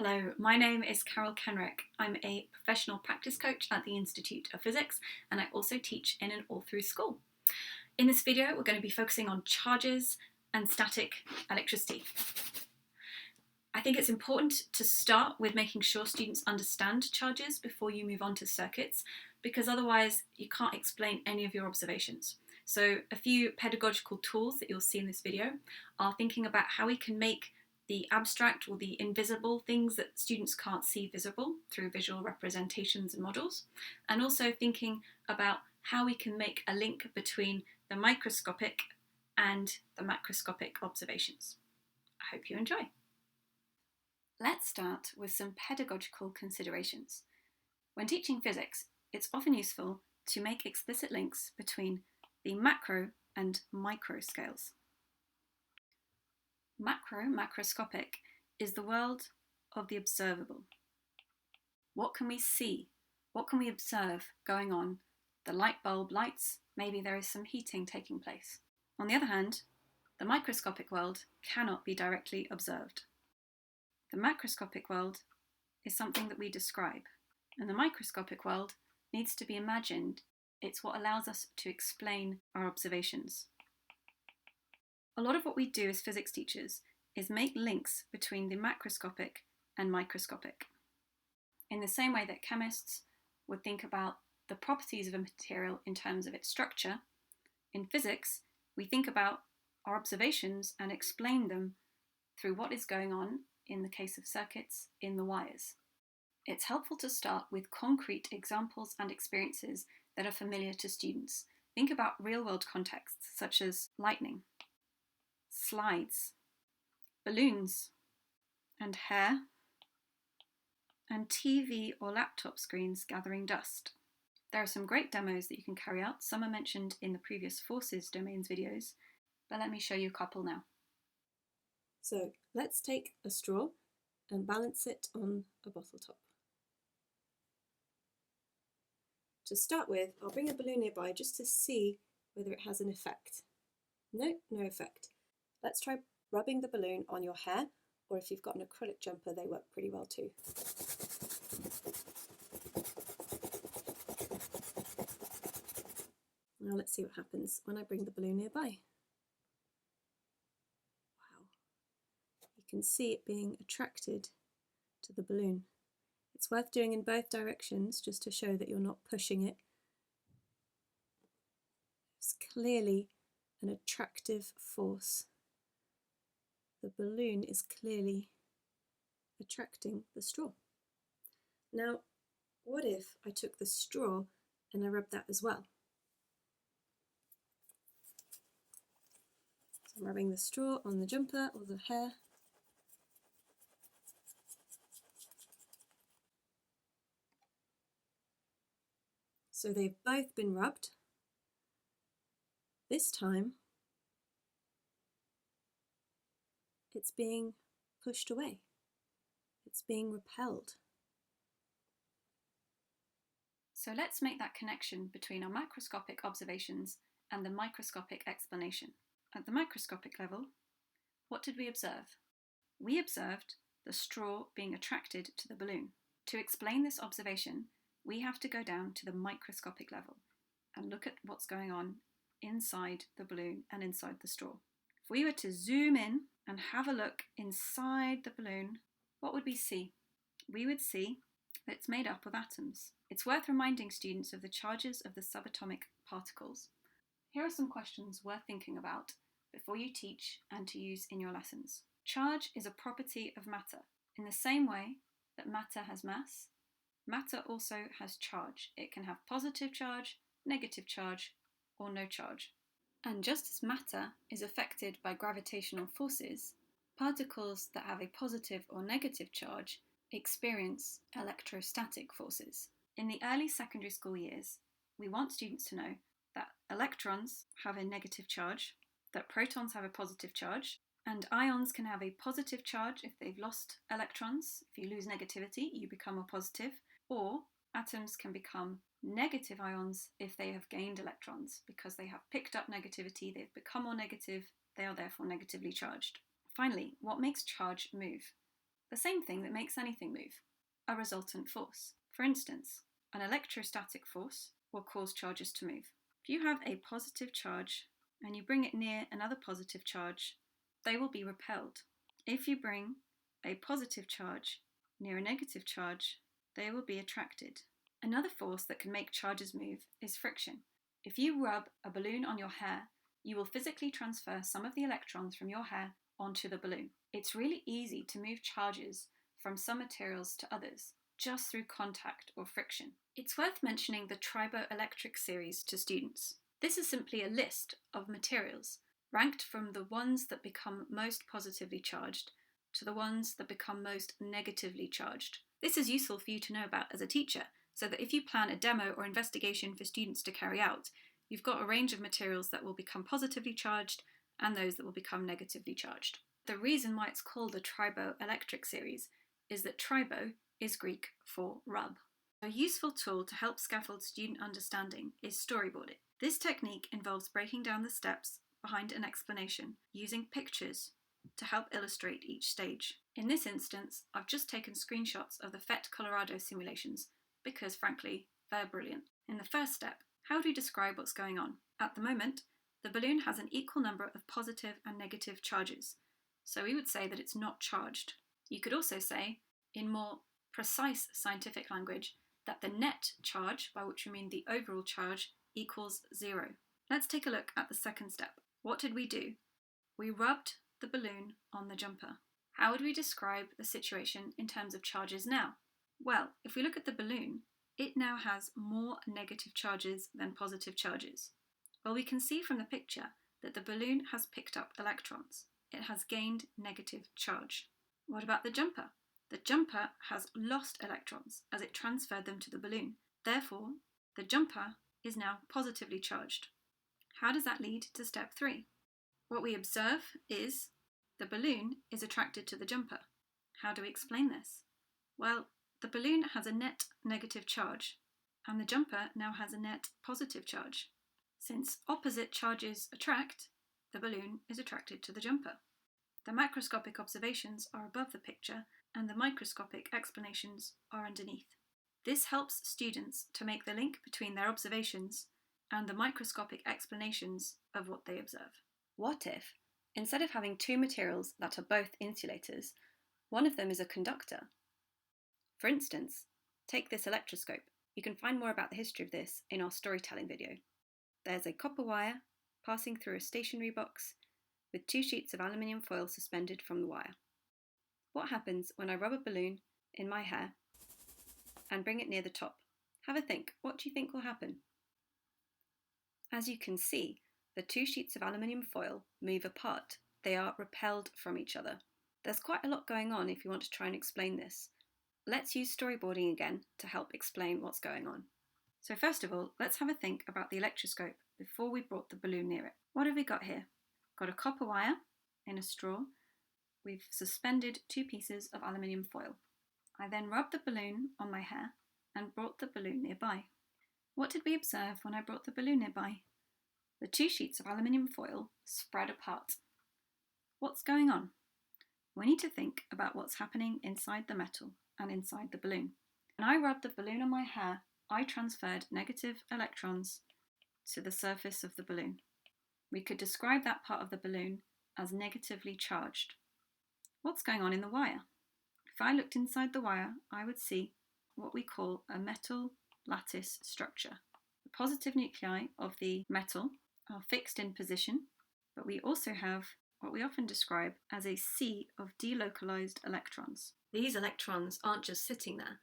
Hello, my name is Carol Kenrick. I'm a professional practice coach at the Institute of Physics, and I also teach in an all-through school. In this video, we're going to be focusing on charges and static electricity. I think it's important to start with making sure students understand charges before you move on to circuits, because otherwise you can't explain any of your observations. So a few pedagogical tools that you'll see in this video are thinking about how we can make the abstract or the invisible things that students can't see visible through visual representations and models, and also thinking about how we can make a link between the microscopic and the macroscopic observations. I hope you enjoy. Let's start with some pedagogical considerations. When teaching physics, it's often useful to make explicit links between the macro and micro scales. Macroscopic is the world of the observable. What can we see? What can we observe going on? The light bulb lights, maybe there is some heating taking place. On the other hand, the microscopic world cannot be directly observed. The macroscopic world is something that we describe, and the microscopic world needs to be imagined. It's what allows us to explain our observations. A lot of what we do as physics teachers is make links between the macroscopic and microscopic. In the same way that chemists would think about the properties of a material in terms of its structure, in physics we think about our observations and explain them through what is going on, in the case of circuits, in the wires. It's helpful to start with concrete examples and experiences that are familiar to students. Think about real-world contexts such as lightning, slides, balloons, and hair, and TV or laptop screens gathering dust. There are some great demos that you can carry out. Some are mentioned in the previous forces domains videos, but let me show you a couple now. So let's take a straw and balance it on a bottle top. To start with, I'll bring a balloon nearby just to see whether it has an effect. No effect. Let's try rubbing the balloon on your hair, or if you've got an acrylic jumper, they work pretty well too. Now let's see what happens when I bring the balloon nearby. Wow, you can see it being attracted to the balloon. It's worth doing in both directions just to show that you're not pushing it. It's clearly an attractive force. The balloon is clearly attracting the straw. Now, what if I took the straw and I rubbed that as well? So I'm rubbing the straw on the jumper or the hair. So they've both been rubbed. This time, it's being pushed away. It's being repelled. So let's make that connection between our macroscopic observations and the microscopic explanation. At the microscopic level, what did we observe? We observed the straw being attracted to the balloon. To explain this observation, we have to go down to the microscopic level and look at what's going on inside the balloon and inside the straw. If we were to zoom in and have a look inside the balloon, what would we see? We would see that it's made up of atoms. It's worth reminding students of the charges of the subatomic particles. Here are some questions worth thinking about before you teach and to use in your lessons. Charge is a property of matter. In the same way that matter has mass, matter also has charge. It can have positive charge, negative charge, or no charge. And just as matter is affected by gravitational forces, particles that have a positive or negative charge experience electrostatic forces. In the early secondary school years, we want students to know that electrons have a negative charge, that protons have a positive charge, and ions can have a positive charge if they've lost electrons. If you lose negativity, you become a positive, or atoms can become negative ions if they have gained electrons. Because they have picked up negativity, they've become more negative, they are therefore negatively charged. Finally, what makes charge move? the same thing that makes anything move, a resultant force. For instance, an electrostatic force will cause charges to move. If you have a positive charge and you bring it near another positive charge, they will be repelled. If you bring a positive charge near a negative charge, they will be attracted. Another force that can make charges move is friction. If you rub a balloon on your hair, you will physically transfer some of the electrons from your hair onto the balloon. It's really easy to move charges from some materials to others, just through contact or friction. It's worth mentioning the triboelectric series to students. This is simply a list of materials, ranked from the ones that become most positively charged to the ones that become most negatively charged. This is useful for you to know about as a teacher, so that if you plan a demo or investigation for students to carry out, you've got a range of materials that will become positively charged and those that will become negatively charged. The reason why it's called a triboelectric series is that tribo is Greek for rub. A useful tool to help scaffold student understanding is storyboarding. This technique involves breaking down the steps behind an explanation using pictures to help illustrate each stage. In this instance, I've just taken screenshots of the PhET Colorado simulations because, frankly, they're brilliant. In the first step, how do we describe what's going on? At the moment, the balloon has an equal number of positive and negative charges, so we would say that it's not charged. You could also say, in more precise scientific language, that the net charge, by which we mean the overall charge, equals 0. Let's take a look at the second step. What did we do? We rubbed the balloon on the jumper. How would we describe the situation in terms of charges now? Well, if we look at the balloon, it now has more negative charges than positive charges. Well, we can see from the picture that the balloon has picked up electrons. It has gained negative charge. What about the jumper? The jumper has lost electrons as it transferred them to the balloon. Therefore, the jumper is now positively charged. How does that lead to step 3? What we observe is the balloon is attracted to the jumper. How do we explain this? Well, the balloon has a net negative charge, and the jumper now has a net positive charge. Since opposite charges attract, the balloon is attracted to the jumper. The macroscopic observations are above the picture, and the microscopic explanations are underneath. This helps students to make the link between their observations and the microscopic explanations of what they observe. What if, instead of having two materials that are both insulators, one of them is a conductor? For instance, take this electroscope. You can find more about the history of this in our storytelling video. There's a copper wire passing through a stationary box with 2 sheets of aluminium foil suspended from the wire. What happens when I rub a balloon in my hair and bring it near the top? Have a think. What do you think will happen? As you can see, the 2 sheets of aluminium foil move apart. They are repelled from each other. There's quite a lot going on if you want to try and explain this. Let's use storyboarding again to help explain what's going on. So first of all, let's have a think about the electroscope before we brought the balloon near it. What have we got here? Got a copper wire in a straw. We've suspended 2 pieces of aluminium foil. I then rubbed the balloon on my hair and brought the balloon nearby. What did we observe when I brought the balloon nearby? The 2 sheets of aluminium foil spread apart. What's going on? We need to think about what's happening inside the metal and inside the balloon. When I rubbed the balloon on my hair, I transferred negative electrons to the surface of the balloon. We could describe that part of the balloon as negatively charged. What's going on in the wire? If I looked inside the wire, I would see what we call a metal lattice structure. The positive nuclei of the metal are fixed in position, but we also have what we often describe as a sea of delocalized electrons. These electrons aren't just sitting there,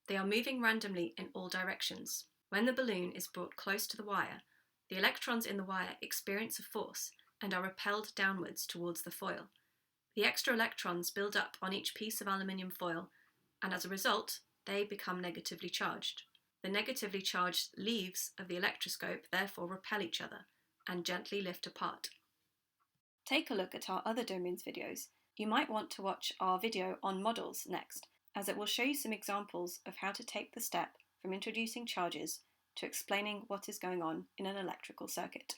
they are moving randomly in all directions. When the balloon is brought close to the wire, the electrons in the wire experience a force and are repelled downwards towards the foil. The extra electrons build up on each piece of aluminium foil, and as a result, they become negatively charged. The negatively charged leaves of the electroscope therefore repel each other and gently lift apart. Take a look at our other domains videos. You might want to watch our video on models next, as it will show you some examples of how to take the step from introducing charges to explaining what is going on in an electrical circuit.